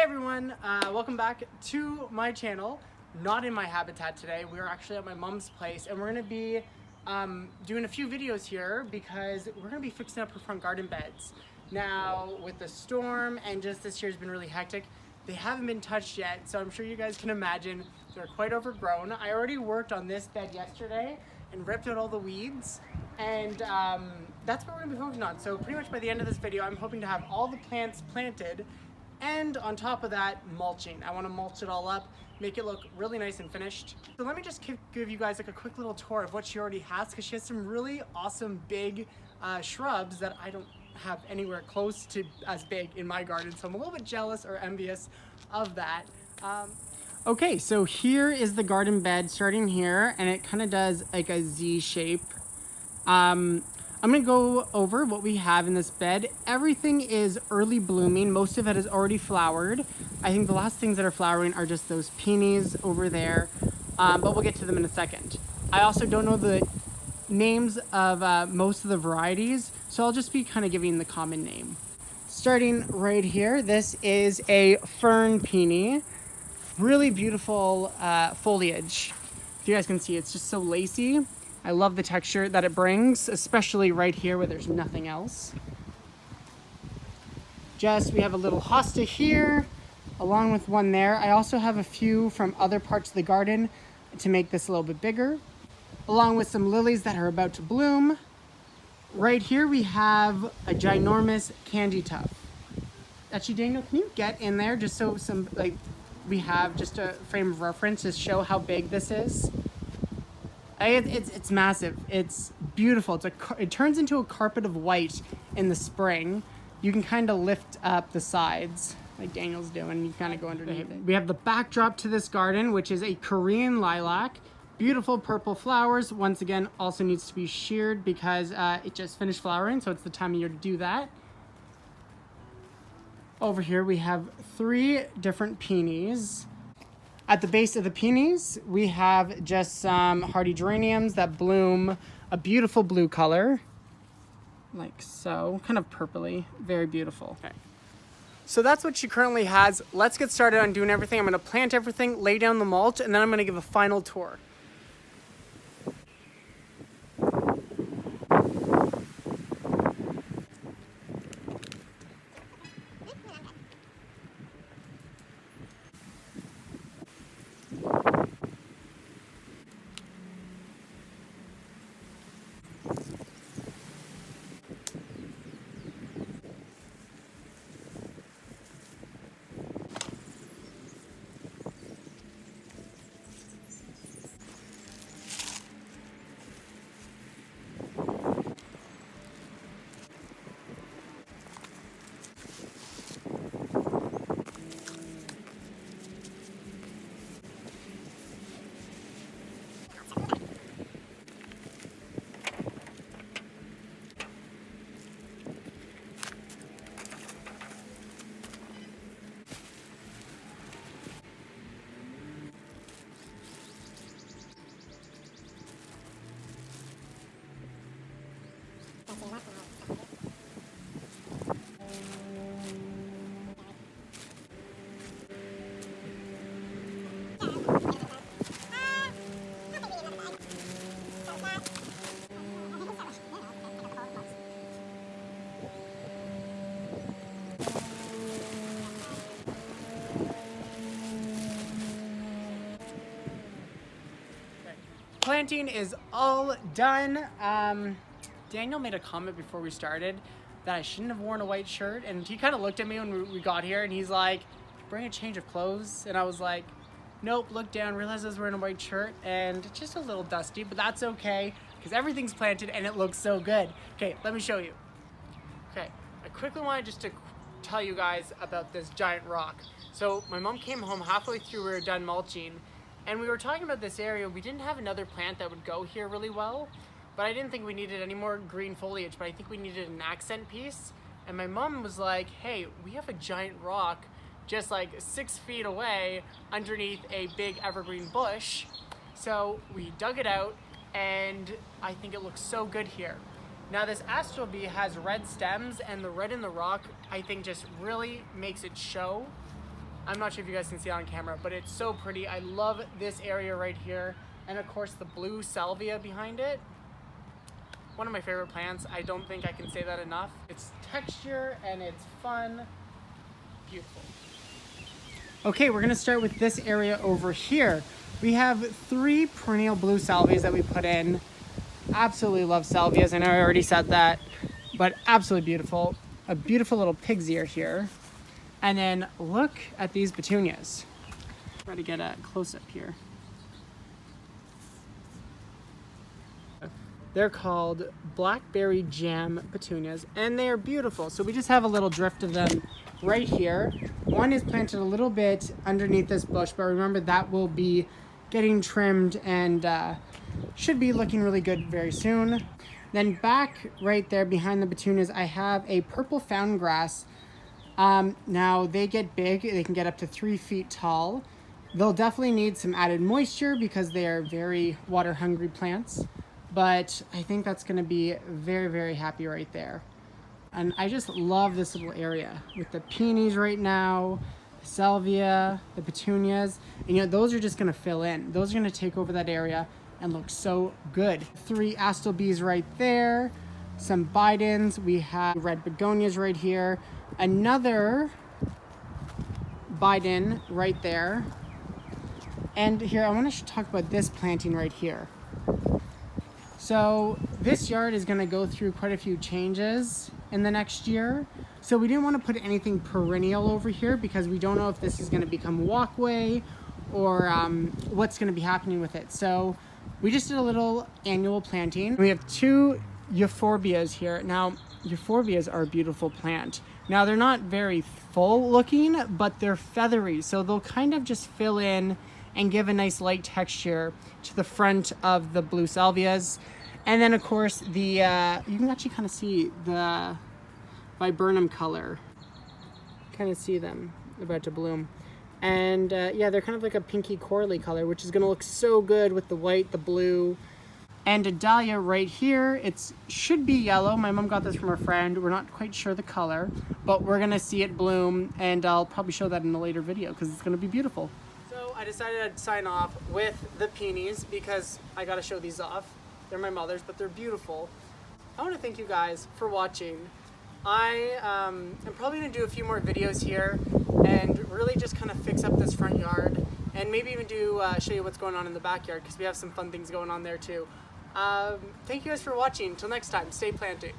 Hey everyone, welcome back to my channel. Not in my habitat today. We're actually at my mom's place and we're gonna be doing a few videos here because we're gonna be fixing up her front garden beds. Now with the storm and just this year's been really hectic, they haven't been touched yet, so I'm sure you guys can imagine they're quite overgrown. I already worked on this bed yesterday and ripped out all the weeds, and that's what we're gonna be focusing on. So pretty much by the end of this video, I'm hoping to have all the plants planted, and on top of that, mulching. I want to mulch it all up, make it look really nice and finished. So let me just give you guys like a quick little tour of what she already has, because she has some really awesome big shrubs that I don't have anywhere close to as big in my garden. So I'm a little bit jealous or envious of that. Okay, so here is the garden bed starting here, and it kind of does like a Z shape. I'm gonna go over what we have in this bed. Everything is early blooming. Most of it is already flowered. I think the last things that are flowering are just those peonies over there, but we'll get to them in a second. I also don't know the names of most of the varieties, so I'll just be kind of giving the common name. Starting right here, this is a fern peony. Really beautiful foliage. If you guys can see, it's just so lacy. I love the texture that it brings, especially right here where there's nothing else. We have a little hosta here, along with one there. I also have a few from other parts of the garden to make this a little bit bigger, along with some lilies that are about to bloom. Right here we have a ginormous candy tuft. Actually, Daniel, can you get in there just so we have just a frame of reference to show how big this is? It's massive. It's beautiful. It turns into a carpet of white in the spring. You can kind of lift up the sides like Daniel's doing. You kind of go underneath it. We have the backdrop to this garden, which is a Korean lilac. Beautiful purple flowers. Once again, also needs to be sheared because it just finished flowering, so it's the time of year to do that. Over here we have 3 different peonies. At the base of the peonies, we have just some hardy geraniums that bloom a beautiful blue color, like so, kind of purpley, very beautiful. Okay. So that's what she currently has. Let's get started on doing everything. I'm gonna plant everything, lay down the mulch, and then I'm gonna give a final tour. Planting is all done. Daniel made a comment before we started that I shouldn't have worn a white shirt, and he kind of looked at me when we got here and he's like, bring a change of clothes, and I was like, nope, looked down, realized I was wearing a white shirt, and it's just a little dusty, but that's okay because everything's planted and it looks so good. Okay, let me show you. Okay, I quickly wanted just to tell you guys about this giant rock. So my mom came home halfway through, we were done mulching, and we were talking about this area. We didn't have another plant that would go here really well, but I didn't think we needed any more green foliage, but I think we needed an accent piece. And my mom was like, hey, we have a giant rock just like 6 feet away underneath a big evergreen bush. So we dug it out, and I think it looks so good here. Now this astrobee has red stems, and the red in the rock I think just really makes it show. I'm not sure if you guys can see it on camera, but it's so pretty. I love this area right here. And of course the blue salvia behind it. One of my favorite plants. I don't think I can say that enough. It's texture and it's fun. Beautiful. Okay, we're gonna start with this area over here. We have 3 perennial blue salvias that we put in. Absolutely love salvias. I know I already said that, but absolutely beautiful. A beautiful little pig's ear here. And then look at these petunias. Try to get a close up here. They're called blackberry jam petunias, and they are beautiful. So we just have a little drift of them right here. One is planted a little bit underneath this bush, but remember that will be getting trimmed and should be looking really good very soon. Then back right there behind the petunias, I have a purple fountain grass. Now they get big, they can get up to 3 feet tall. They'll definitely need some added moisture because they are very water hungry plants, but I think that's gonna be very, very happy right there. And I just love this little area with the peonies right now, the salvia, the petunias, and you know, those are just gonna fill in. Those are gonna take over that area and look so good. 3 astilbes right there, some bidens, we have red begonias right here, another biden right there. And here, I want to talk about this planting right here. So this yard is going to go through quite a few changes in the next year. So we didn't want to put anything perennial over here because we don't know if this is going to become walkway or what's going to be happening with it. So we just did a little annual planting. We have 2 euphorbias here. Now, euphorbias are a beautiful plant. Now, they're not very full looking, but they're feathery. So they'll kind of just fill in and give a nice light texture to the front of the blue salvias. And then of course the, you can actually kind of see the viburnum color. Kind of see them about to bloom. And yeah, they're kind of like a pinky corally color, which is gonna look so good with the white, the blue. And a dahlia right here, it should be yellow. My mom got this from her friend. We're not quite sure the color, but we're gonna see it bloom, and I'll probably show that in a later video because it's gonna be beautiful. So I decided I'd sign off with the peonies because I gotta show these off. They're my mother's, but they're beautiful. I wanna thank you guys for watching. I am probably gonna do a few more videos here and really just kind of fix up this front yard and maybe even do show you what's going on in the backyard because we have some fun things going on there too. Thank you guys for watching. Until next time, stay planting.